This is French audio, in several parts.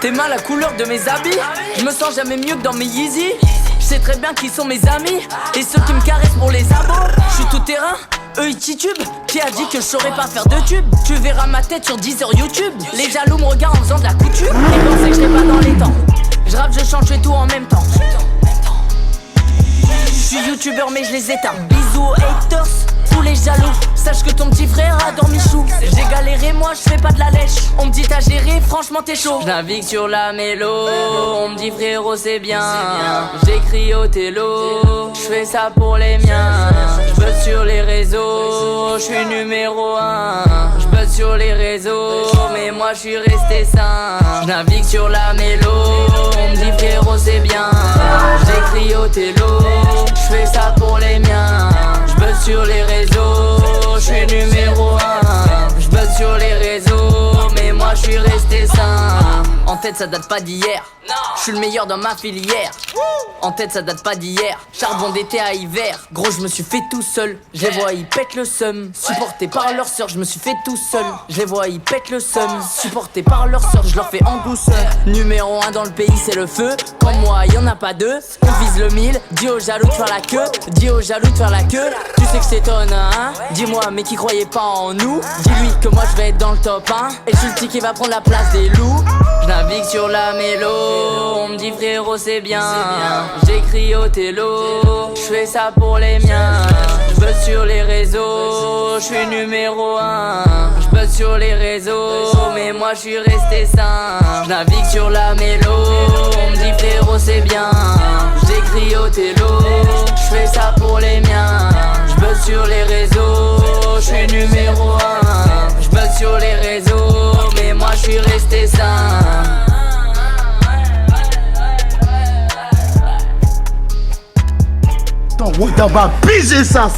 T'aimes la couleur de mes habits, je me sens jamais mieux que dans mes Yeezy. Je sais très bien qui sont mes amis et ceux qui me caressent pour les abos. Je suis tout terrain, eux ils titubent. Qui a dit que je saurais pas faire de tube? Tu verras ma tête sur 10 heures YouTube. Les jaloux me regardent en faisant de la couture et pensaient que j'étais pas dans les temps. Je rappe, je chante, je fais tout en même temps. Je suis youtubeur mais je les éteins. Bisous aux haters, tous les jaloux. Sache que ton petit frère a dormi chou. J'ai galéré, moi je fais pas de la lèche. On me dit t'as géré, franchement t'es chaud. Je navigue sur la mélo, on me dit frérot c'est bien. J'écris au télo, je fais ça pour les miens. J'buzz sur les réseaux, je suis numéro 1. J'buzz sur les réseaux, mais moi je suis resté sain. Je navigue sur la mélo, on me dit frérot c'est bien. J'écris au télo, je fais ça pour les miens. J'buzz sur les réseaux, je suis numéro 1. J'buzz sur les réseaux, mais moi je suis resté sain. En tête ça date pas d'hier, je suis le meilleur dans ma filière. En tête ça date pas d'hier, charbon d'été à hiver. Gros je me suis fait tout seul, je les vois ils pètent le seum. Supporté par leur sœur, je me suis fait tout seul. Je les vois ils pètent le seum. Supporté par leur sœur, je leur fais en douceur. Numéro 1 dans le pays c'est le feu. Comme moi y'en a pas deux, on vise le 1000. Dis aux jaloux de faire la queue, dis aux jaloux de faire la queue. Tu sais que c'est t'étonnes hein. Dis-moi mais qui croyait pas en nous. Dis-lui que moi je vais être dans le top 1. Et je suis le petit qui va prendre la place des loups. Je navigue sur la mélo, on me dit frérot c'est bien. J'écris au télo, je fais ça pour les miens. J'buzz sur les réseaux, je suis numéro 1. J'buzz sur les réseaux, mais moi je suis resté sain. Je navigue sur la mélo, on me dit frérot c'est bien. J'écris au télo, je fais ça pour les miens. J'buzz sur les réseaux, je suis numéro 1. J'buzz sur les réseaux, mais moi je suis resté sain. On va piger ça.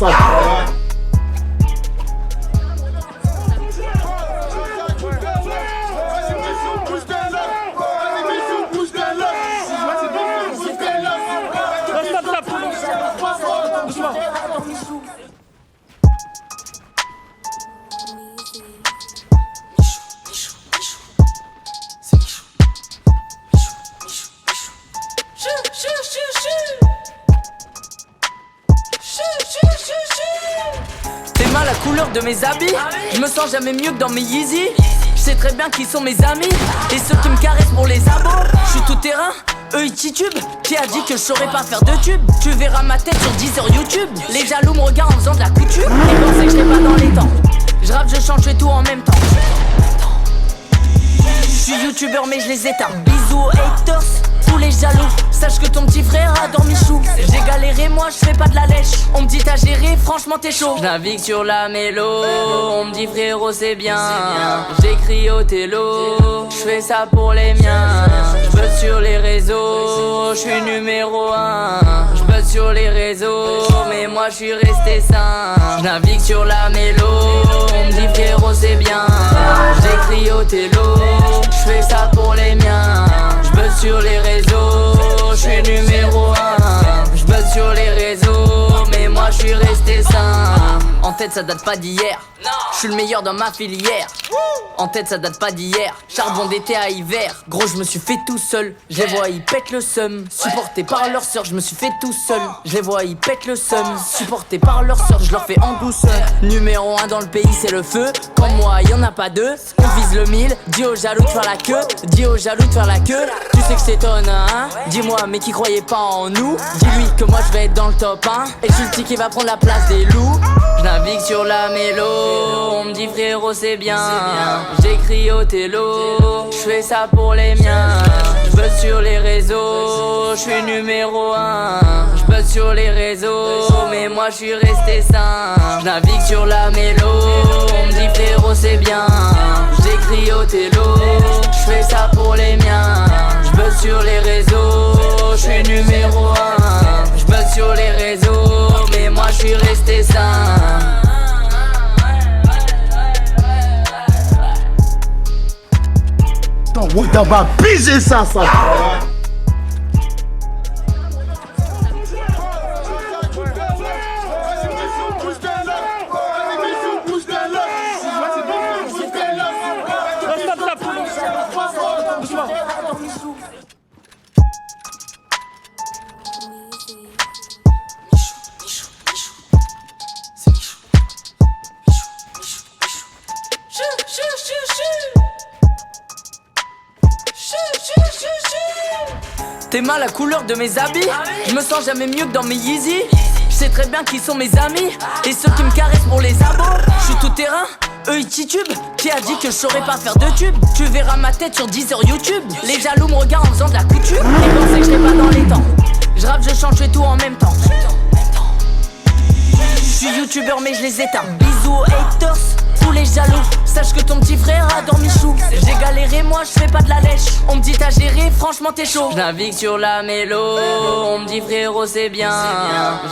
T'aimes la couleur de mes habits, je me sens jamais mieux que dans mes Yeezy. Je sais très bien qui sont mes amis et ceux qui me caressent pour les abos. Je suis tout terrain, eux ils titubent. Qui a dit que je saurais pas faire de tube? Tu verras ma tête sur 10 heures YouTube. Les jaloux me regardent en faisant de la couture et pensaient que j'étais pas dans les temps. Je rappe, je chante, je fais tout en même temps. Je suis youtubeur mais je les éteins. Bisous aux haters, tous les jaloux. Sache que ton petit frère a dormi chou. J'ai galéré, moi je fais pas de la lèche. On me dit t'as géré, franchement t'es chaud. Je navigue sur la mélo, on me dit frérot c'est bien. J'écris au télo, je fais ça pour les miens. J'buzz sur les réseaux, je suis numéro 1. J'buzz sur les réseaux, mais moi je suis resté sain. Je navigue sur la mélo, on me dit frérot c'est bien. J'écris au télo, je fais ça pour les miens. J'buzz sur les réseaux, je suis numéro 1. J'buzz sur les réseaux, mais moi je suis resté sain. En tête ça date pas d'hier, je suis le meilleur dans ma filière. En tête ça date pas d'hier, charbon d'été à hiver. Gros je me suis fait tout seul, je les vois ils pètent le seum. Supporté par leur sœur, je me suis fait tout seul. Je les vois ils pètent le seum. Supporté par leur sœur, je leur fais en douceur. Numéro 1 dans le pays c'est le feu. Comme moi y'en a pas deux, on vise le 1000. Dis aux jaloux de faire la queue, dis aux jaloux de faire la queue. Tu sais que c'est t'étonnes hein. Dis-moi mais qui croyait pas en nous. Dis-lui que moi je vais être dans le top 1. Et je suis le petit qui va prendre la place des loups. Je navigue sur la mélo, on me dit frérot c'est bien. J'écris au télo, je fais ça pour les miens. J'buzz sur les réseaux, je suis numéro 1. J'buzz sur les réseaux, mais moi je suis resté sain. Je navigue sur la mélo, on me dit frérot c'est bien. J'écris au télo, je fais ça pour les miens. J'buzz sur les réseaux, je suis numéro 1. J'buzz sur les réseaux, mais moi je suis resté sain. On va piger ça. Doucement. T'es mal la couleur de mes habits. Je me sens jamais mieux que dans mes Yeezy. Je sais très bien qui sont mes amis et ceux qui me caressent pour les abos. Je suis tout terrain, eux ils titubent. Qui a dit que je saurais pas faire de tube? Tu verras ma tête sur 10 heures YouTube. Les jaloux me regardent en faisant de la couture. Ils pensaient que je serais pas dans les temps. Je rappe, je chante, je fais tout en même temps. Je suis youtubeur mais je les éteins. Bisous aux haters, tous les jaloux. Sache que ton petit frère adore Michou. J'ai galéré, moi je fais pas de la lèche. On me dit t'as géré, franchement t'es chaud. Je navigue sur la mélo, on me dit frérot c'est bien.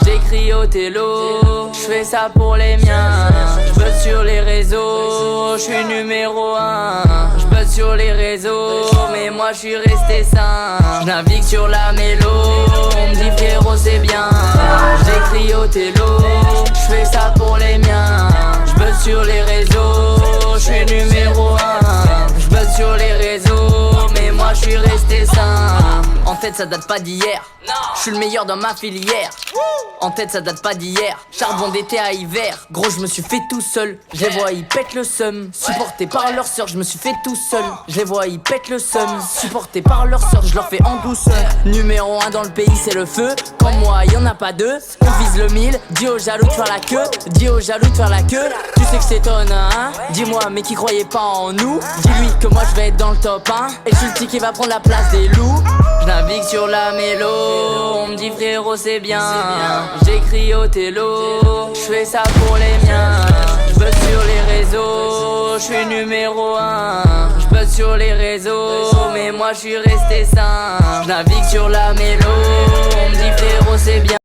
J'écris au télo, je fais ça pour les miens. Je buzz sur les réseaux, je suis numéro 1. Je buzz sur les réseaux, mais moi je suis resté sain. Je navigue sur la mélo, on me dit frérot c'est bien. J'écris au télo, je fais ça pour les miens. Je buzz sur les réseaux, je suis numéro 1. Je buzz sur les réseaux, mais moi je suis resté sain. En tête ça date pas d'hier, je suis le meilleur dans ma filière. En tête ça date pas d'hier, charbon d'été à hiver. Gros je me suis fait tout seul, je les vois ils pètent le seum. Supporté par leur sœur, je me suis fait tout seul. Je les vois ils pètent le seum. Supporté par leur sœur, je leur fais en douceur. Numéro 1 dans le pays c'est le feu. Comme moi y'en a pas deux, on vise le 1000. Dis aux jaloux de faire la queue, dis aux jaloux de faire la queue. Tu sais que c'est étonnant hein. Dis-moi mais qui croyait pas en nous. Dis-lui que moi je vais être dans le top 1. Et je suis le petit qui va prendre la place des loups. Je navigue sur la mélo, on me dit frérot c'est bien. J'écris au télo, je fais ça pour les miens. Je buzz sur les réseaux, je suis numéro 1. Je buzz sur les réseaux, mais moi je suis resté sain. Je navigue sur la mélo, on me dit frérot c'est bien.